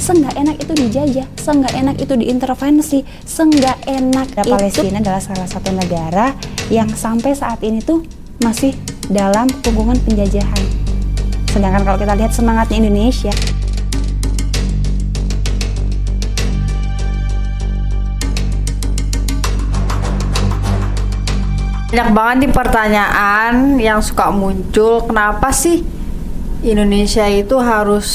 Seenggak enak itu dijajah, seenggak enak itu diintervensi, seenggak enak itu. Palestina adalah salah satu negara yang sampai saat ini tuh masih dalam hubungan penjajahan. Sedangkan kalau kita lihat semangatnya Indonesia, banyak banget nih pertanyaan yang suka muncul. Kenapa sih Indonesia itu harus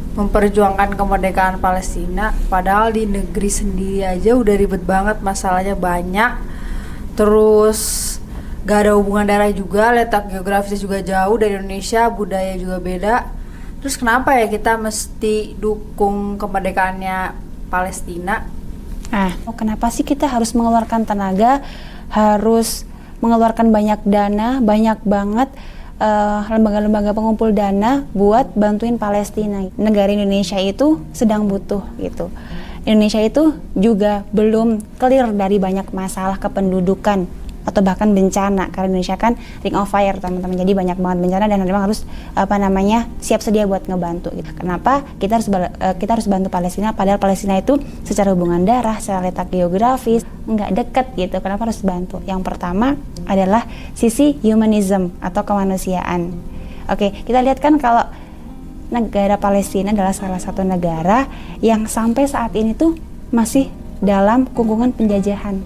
memperjuangkan kemerdekaan Palestina, padahal di negeri sendiri aja udah ribet banget, masalahnya banyak, terus gak ada hubungan darah juga, letak geografisnya juga jauh dari Indonesia, budaya juga beda. Terus kenapa ya kita mesti dukung kemerdekaannya Palestina? Kenapa sih kita harus mengeluarkan tenaga, harus mengeluarkan banyak dana, banyak banget lembaga-lembaga pengumpul dana buat bantuin Palestina. Negara Indonesia itu sedang butuh gitu. Indonesia itu juga belum clear dari banyak masalah kependudukan atau bahkan bencana, karena Indonesia kan ring of fire teman-teman, jadi banyak banget bencana dan memang harus siap sedia buat ngebantu gitu. Kenapa kita harus bantu Palestina, padahal Palestina itu secara hubungan darah, secara letak geografis nggak deket gitu. Kenapa harus bantu? Yang pertama adalah sisi humanism atau kemanusiaan. Oke, kita lihat kan kalau negara Palestina adalah salah satu negara yang sampai saat ini tuh masih dalam kungkungan penjajahan.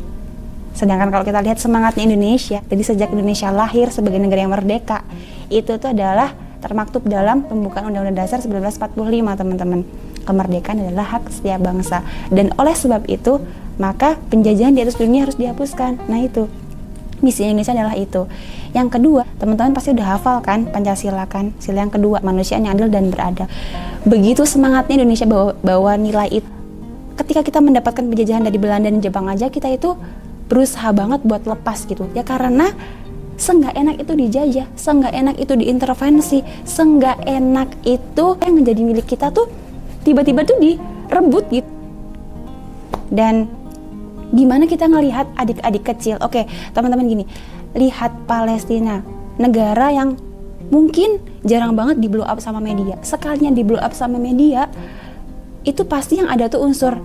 Sedangkan kalau kita lihat semangatnya Indonesia, jadi sejak Indonesia lahir sebagai negara yang merdeka, itu tuh adalah termaktub dalam pembukaan Undang-Undang Dasar 1945 teman-teman. Kemerdekaan adalah hak setiap bangsa, dan oleh sebab itu maka penjajahan di atas dunia harus dihapuskan. Nah itu misi Indonesia adalah itu. Yang kedua, teman-teman pasti udah hafal kan Pancasila kan, sila yang kedua, manusia yang adil dan beradab. Begitu semangatnya Indonesia bawa nilai itu. Ketika kita mendapatkan penjajahan dari Belanda dan Jepang aja, kita itu berusaha banget buat lepas gitu ya, karena seenggak enak itu dijajah, seenggak enak itu diintervensi, seenggak enak itu yang menjadi milik kita tuh tiba-tiba tuh direbut gitu. Dan gimana kita ngelihat adik-adik kecil? Oke, teman-teman gini, lihat Palestina, negara yang mungkin jarang banget di blow up sama media. Sekalinya di blow up sama media, itu pasti yang ada tuh unsur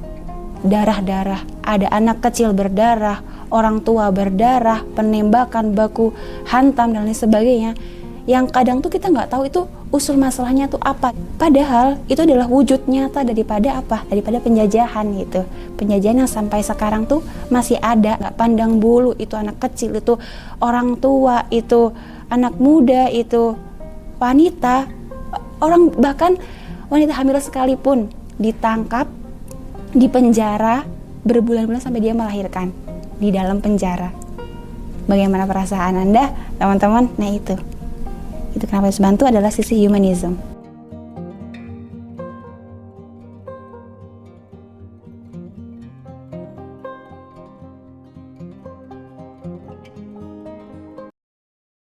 darah-darah, ada anak kecil berdarah, orang tua berdarah, penembakan, baku hantam dan lain sebagainya, yang kadang tuh kita nggak tahu itu usul masalahnya tuh apa, padahal itu adalah wujud nyata daripada penjajahan gitu. Penjajahan yang sampai sekarang tuh masih ada, nggak pandang bulu, itu anak kecil, itu orang tua, itu anak muda, itu wanita, orang bahkan wanita hamil sekalipun ditangkap, di penjara berbulan-bulan sampai dia melahirkan di dalam penjara. Bagaimana perasaan Anda, teman-teman? Nah itu kenapa harus bantu adalah sisi humanism.